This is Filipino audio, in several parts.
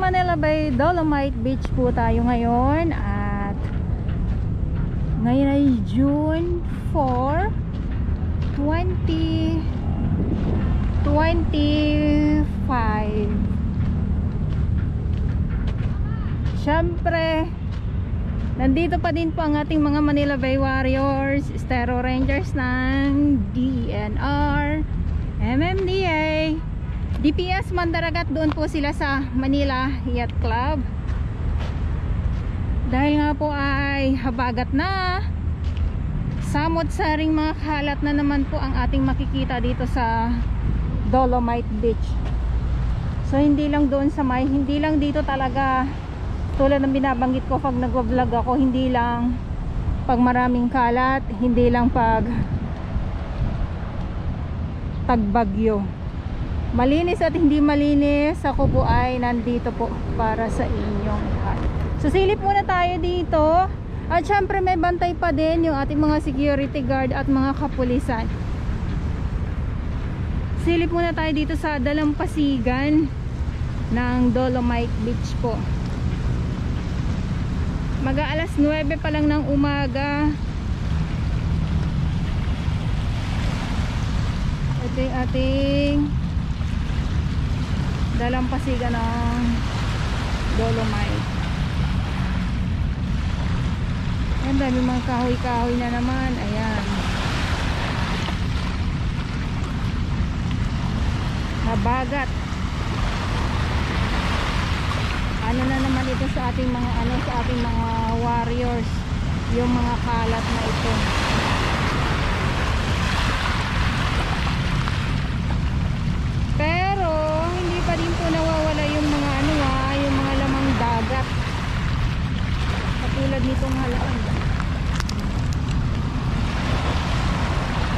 Manila Bay, Dolomite Beach po tayo ngayon. At ngayon ay June 4, 2025. Siyempre, nandito pa din po ang ating mga Manila Bay Warriors, Estero Rangers ng DNR, MMDA, DPS Mandaragat. Doon po sila sa Manila Yacht Club. Dahil nga po ay habagat na, samot-saring mga kalat na naman po ang ating makikita dito sa Dolomite Beach. So hindi lang doon sa hindi lang dito talaga, tulad ng binabanggit ko pag nagwa-vlog ako, hindi lang pag maraming kalat, hindi lang pag tagbagyo. Malinis at hindi malinis, ako po ay nandito po para sa inyong lahat. So silip muna tayo dito. At syempre may bantay pa din yung ating mga security guard at mga kapulisan. Silip muna tayo dito sa dalampasigan ng Dolomite Beach po. Mag-aalas 9 pa lang ng umaga. Ito yung ating dalampasigan ng Dolomite. Ayan, dami mga kahoy-kahoy na naman. Ayan, nabagat. Ano na naman ito sa ating mga sa ating mga warriors, yung mga kalat na ito. Pero hindi pa din po nawawala yung mga yung mga lamang dagat. Katulad nitong halaan.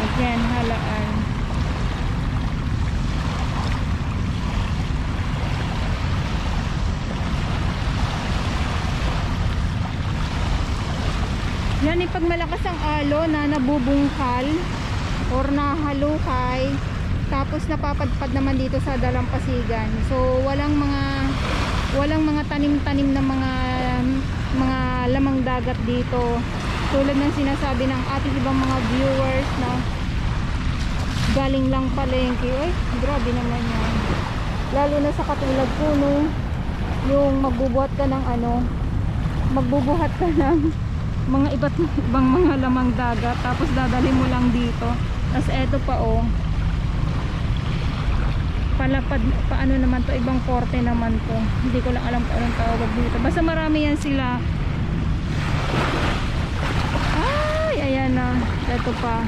Again, halaan. Yan, pag malakas ang alon na nabubungkal or nahalukay, tapos napapadpad naman dito sa dalampasigan. So walang mga tanim-tanim na mga lamang dagat dito, tulad ng sinasabi ng ating ibang mga viewers na galing lang palengke. Ay, grabe naman yan. Lalo na sa katulad ko, no, yung magbubuhat ka ng mga iba't ibang mga lamang dagat, tapos dadali mo lang dito. Tapos eto pa, palapad, paano naman to, ibang korte naman to, hindi ko lang alam kung anong tawag dito, basta marami yan sila. Ay, ayan na, eto pa.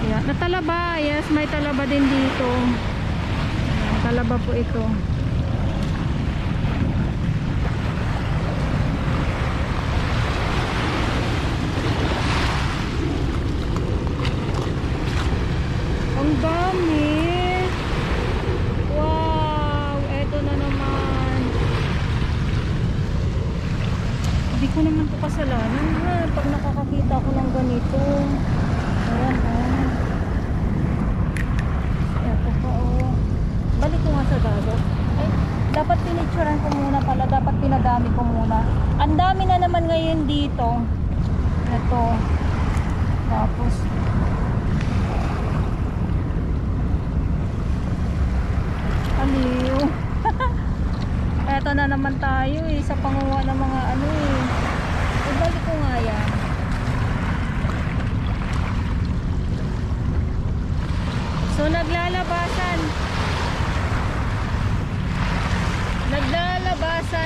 Ayan, natalaba, yes, may talaba din dito. Ayan, talaba po ito. Ang dami. Hindi ko naman ito kasalanan pag nakakakita ko ng ganito. Ayan, eto pa, balik ko nga sa dagat. Ay, dapat pinicturean ko muna pala, dapat pinadami ko muna. Ang dami na naman ngayon dito. Ito, tapos aliw. Eto na naman tayo sa panguha ng mga ibalik ko nga yan. So naglalabasan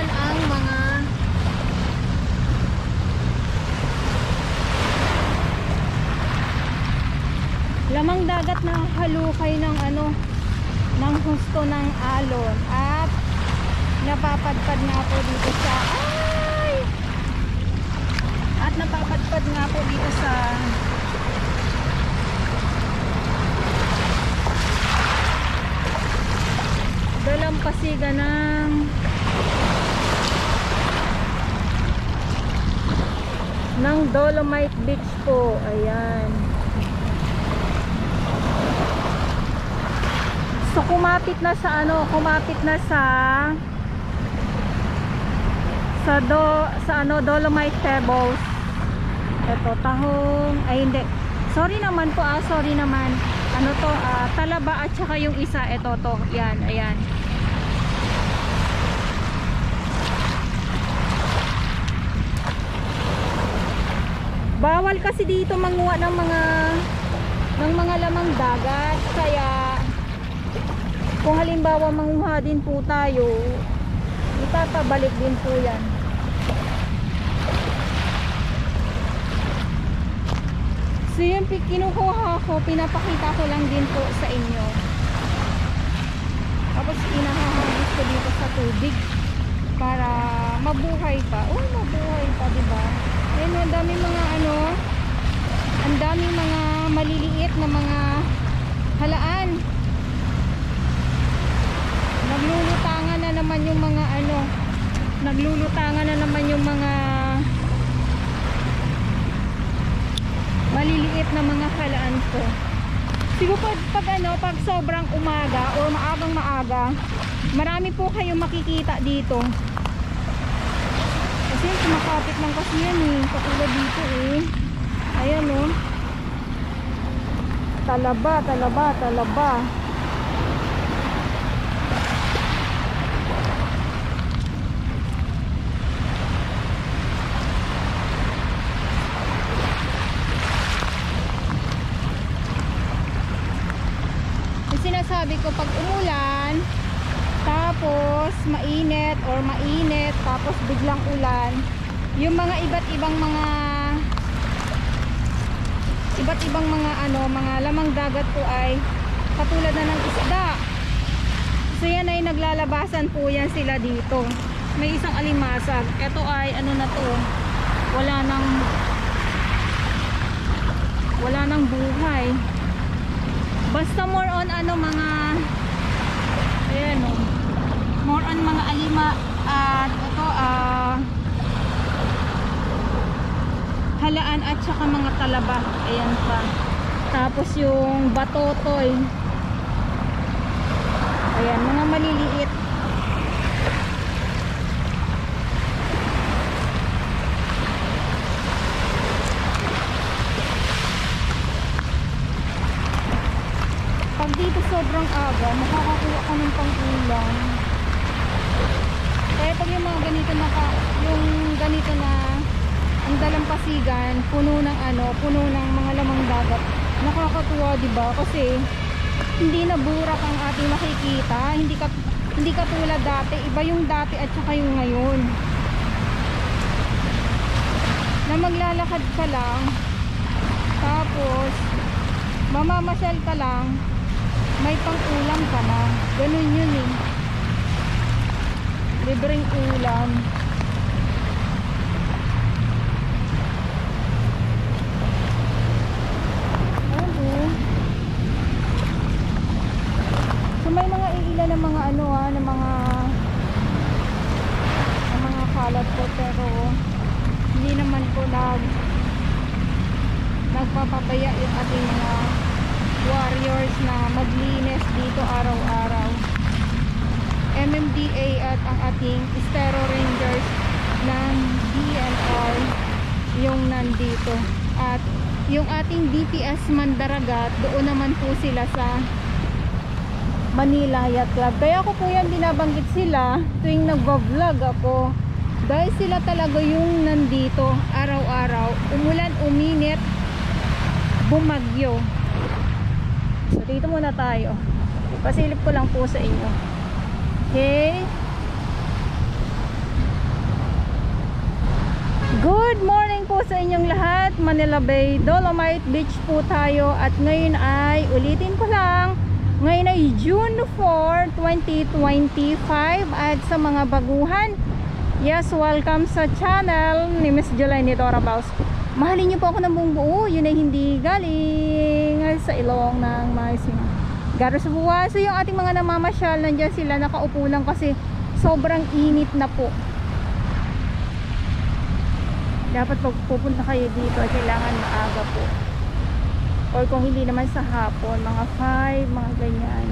ang mga lamang dagat na halukay ng ng husto ng alon, at napapadpad nga po dito sa napapadpad nga po dito sa dalampasigan ng Dolomite Beach po. Ayan. So kumapit na sa sa ano, Dolomite Pebbles. Ito, tahong, ay hindi. Sorry naman po, sorry naman. Ano to, talaba at saka yung isa, ito to. Yan, ayan. Bawal kasi dito manguha ng mga lamang dagat, kaya kung halimbawa manguha din po tayo, ipapabalik din po yan. So yun, kinukuha ko, pinapakita ko lang din po sa inyo. Tapos inahahagis ko dito sa tubig para mabuhay pa. Oh, mabuhay pa, diba? Ayun, ang daming mga ano, ang daming mga maliliit na mga halaan. Naglulutangan na naman yung mga ano, naglulutangan na naman yung mga maliliit na mga halaan ko. Siguro pag sobrang umaga o maagang maaga, marami po kayong makikita dito. Kasi kumakapit lang kasi yan eh, katulad dito eh. Ayan oh. Talaba. Sinasabi ko, pag umulan tapos mainit tapos biglang ulan, yung mga iba't ibang mga ano, mga lamang dagat po ay katulad na ng isda. So yan ay naglalabasan po yan sila dito. May isang alimasag, ito ay ano na to, wala nang buhay. Basta more on ano, mga ayan o, more on mga alima at ito halaan at saka mga talaba. Ayan pa. Tapos yung batotoy, ayan, mga maliliit. Pag dito sobrang aga, makakakuha ka ng pang-ulam. Kaya pag yung mga ganito na ang dalampasigan, puno ng mga lamang dagat, nakakatuwa, diba? Kasi hindi na burak ang ating makikita, hindi katulad dati. Iba yung dati at saka yung ngayon, na maglalakad ka lang, tapos mamamasyal ka lang, may pang-ulam ka na. Ganun yun eh, libreng ulam. So may mga iilan ng mga ano ng mga kalat po, pero hindi naman po nagpapabaya yung ating mga warriors na maglinis dito araw-araw. MMDA at ang ating Estero Rangers ng DNR yung nandito, at yung ating DPS Mandaragat, doon naman po sila sa Manila Yacht Club. Kaya ako po yan binabanggit sila tuwing nagvo-vlog ako, dahil sila talaga yung nandito araw-araw, umulan, uminit, bumagyo. So dito muna tayo, pasilip ko lang po sa inyo. Okay, good morning po sa inyong lahat. Manila Bay, Dolomite Beach po tayo, at ngayon ay, ulitin ko lang, ngayon ay June 4, 2025. At sa mga baguhan, yes, welcome sa channel ni Miss Jolene Dorabaus. Mahalin niyo po ako ng buong buo, yun ay hindi galing sa ilong ng Maisima Garo sa buwa. So yung ating mga namamasyal, nandyan sila nakaupo lang kasi sobrang init na po. Dapat pag pupunta kayo dito, kailangan maaga po, or kung hindi naman sa hapon, mga 5, mga ganyan.